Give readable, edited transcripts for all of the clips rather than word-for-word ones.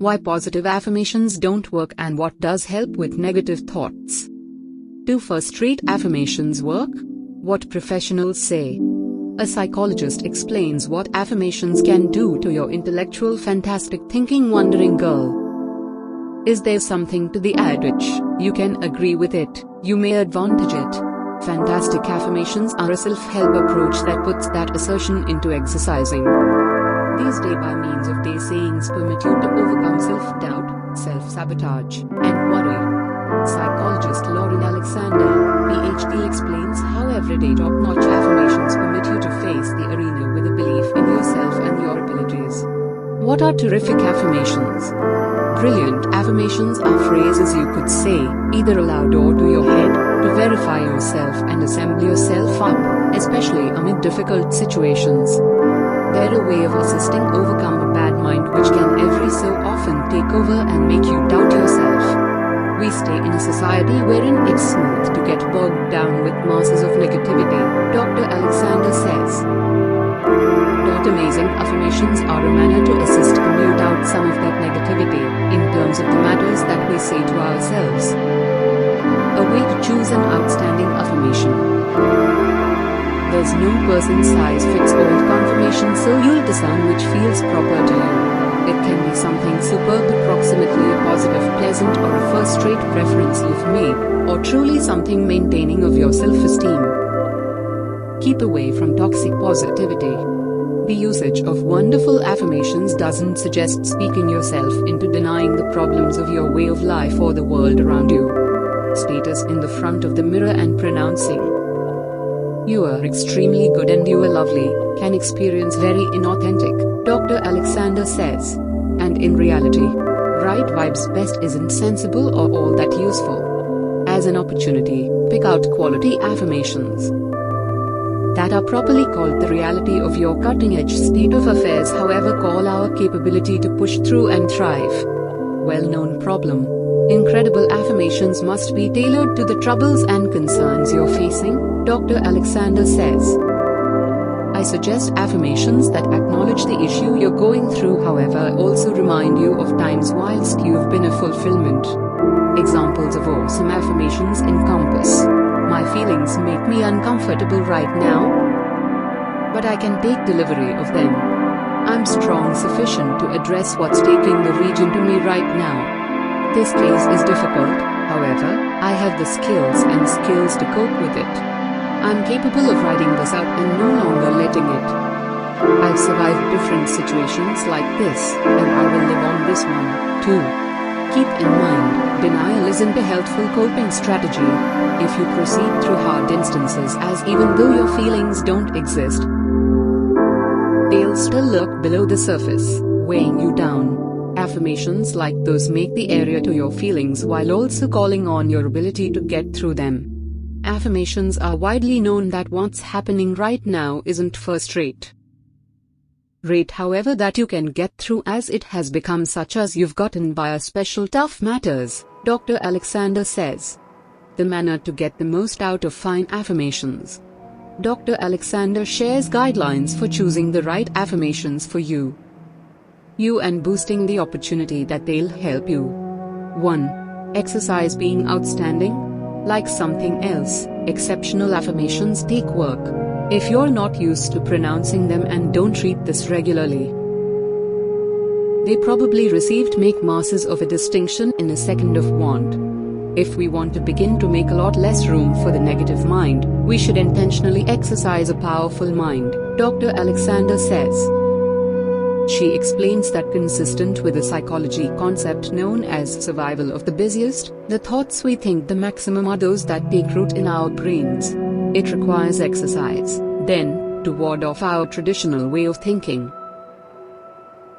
Why positive affirmations don't work and what does help with negative thoughts. Do first-rate affirmations work? What professionals say. A psychologist explains what affirmations can do to your intellectual fantastic thinking wandering girl. Is there something to the adage, you can agree with it, you may advantage it? Fantastic affirmations are a self-help approach that puts that assertion into exercising. These day by means of day sayings permit you to overcome self-doubt, self-sabotage, and worry. Psychologist Lauren Alexander, PhD explains how everyday top-notch affirmations permit you to face the arena with a belief in yourself and your abilities. What are terrific affirmations? Brilliant affirmations are phrases you could say, either aloud or to your head, to verify yourself and assemble yourself up, especially amid difficult situations. They're a way of assisting overcome a bad mind which can every so often take over and make you doubt yourself. We stay in a society wherein it's smooth to get bogged down with masses of negativity, Dr. Alexander says. Amazing affirmations are a manner to assist commute out some of that negativity, in terms of the matters that we say to ourselves. A way to choose an outstanding affirmation. There's no person-size-fits-all confirmation, so you'll discern which feels proper to you. It can be something superb, approximately a positive, pleasant, or a first-rate preference you've made, or truly something maintaining of your self-esteem. Keep away from toxic positivity. The usage of wonderful affirmations doesn't suggest speaking yourself into denying the problems of your way of life or the world around you. Status in the front of the mirror and pronouncing "You are extremely good and you are lovely" can experience very inauthentic, Dr. Alexander says. And in reality, right vibes best isn't sensible or all that useful. As an opportunity, pick out quality affirmations that are properly called the reality of your cutting-edge state of affairs, however call our capability to push through and thrive. Well-known problem. Incredible affirmations must be tailored to the troubles and concerns you're facing, Dr. Alexander says. I suggest affirmations that acknowledge the issue you're going through, however also remind you of times whilst you've been a fulfillment. Examples of awesome affirmations encompass: my feelings make me uncomfortable right now, but I can take delivery of them. I'm strong sufficient to address what's taking the region to me right now. This case is difficult, however, I have the skills to cope with it. I'm capable of writing this out and no longer letting it. I've survived different situations like this, and I will live on this one, too. Keep in mind, denial isn't a helpful coping strategy. If you proceed through hard instances as even though your feelings don't exist, they'll still lurk below the surface, weighing you down. Affirmations like those make the area to your feelings while also calling on your ability to get through them. Affirmations are widely known that what's happening right now isn't first-rate. However, that you can get through as it has become, such as you've gotten by a special tough matters, Dr. Alexander says. The manner to get the most out of fine affirmations. Dr. Alexander shares guidelines for choosing the right affirmations for you and boosting the opportunity that they'll help you. 1. Exercise being outstanding. Like something else, exceptional affirmations take work. If you're not used to pronouncing them and don't treat this regularly, they probably make masses of a distinction in a second of want. If we want to begin to make a lot less room for the negative mind, we should intentionally exercise a powerful mind, Dr. Alexander says. She explains that consistent with a psychology concept known as survival of the busiest, the thoughts we think the maximum are those that take root in our brains. It requires exercise, then, to ward off our traditional way of thinking.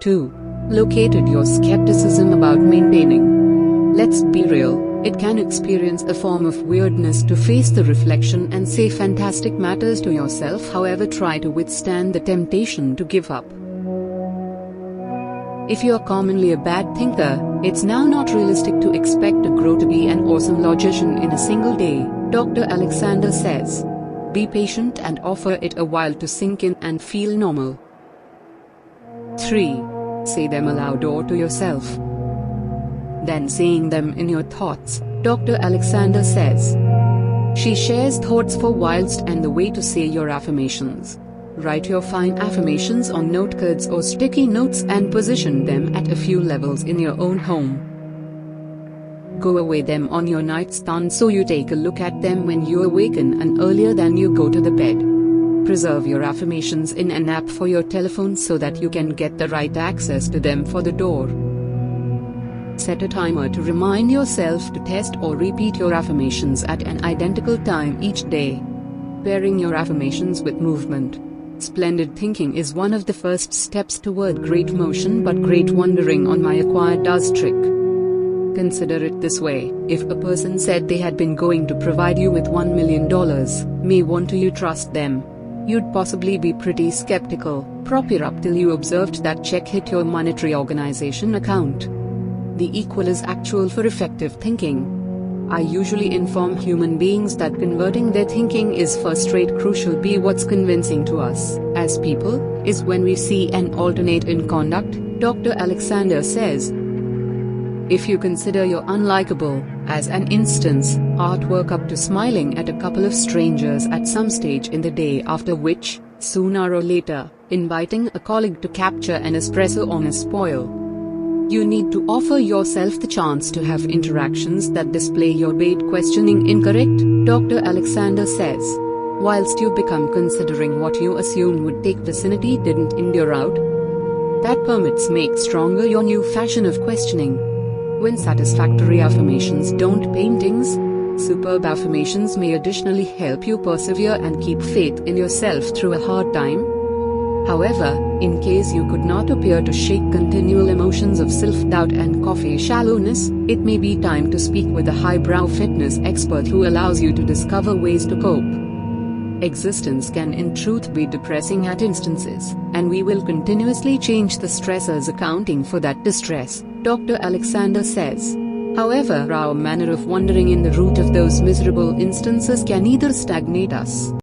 2. Located your skepticism about maintaining. Let's be real, it can experience a form of weirdness to face the reflection and say fantastic matters to yourself, however try to withstand the temptation to give up. If you're commonly a bad thinker, it's now not realistic to expect to grow to be an awesome logician in a single day, Dr. Alexander says. Be patient and offer it a while to sink in and feel normal. 3. Say them aloud or to yourself. than saying them in your thoughts, Dr. Alexander says. She shares thoughts for whilst and the way to say your affirmations. Write your fine affirmations on note cards or sticky notes and position them at a few levels in your own home. Go away them on your nightstand so you take a look at them when you awaken and earlier than you go to the bed. Preserve your affirmations in an app for your telephone so that you can get the right access to them for the door. Set a timer to remind yourself to test or repeat your affirmations at an identical time each day. Pairing your affirmations with movement. Splendid thinking is one of the first steps toward great motion, but great wandering on my acquired does trick. Consider it this way: if a person said they had been going to provide you with $1 million, may want to you trust them? You'd possibly be pretty skeptical, proper up till you observed that check hit your monetary organization account. The equal is actual for effective thinking. I usually inform human beings that converting their thinking is first rate crucial. Be what's convincing to us, as people, is when we see an alternate in conduct, Dr. Alexander says. If you consider your unlikable, as an instance, artwork up to smiling at a couple of strangers at some stage in the day, after which, sooner or later, inviting a colleague to capture an espresso on a spoil. You need to offer yourself the chance to have interactions that display your bait. Questioning incorrect, Dr. Alexander says. Whilst you become considering what you assume would take vicinity didn't endure out. That permits make stronger your new fashion of questioning. When satisfactory affirmations don't paintings, superb affirmations may additionally help you persevere and keep faith in yourself through a hard time. However, in case you could not appear to shake continual emotions of self-doubt and coffee shallowness, it may be time to speak with a highbrow fitness expert who allows you to discover ways to cope. Existence can in truth be depressing at instances, and we will continuously change the stressors accounting for that distress, Dr. Alexander says. However, our manner of wandering in the route of those miserable instances can either stagnate us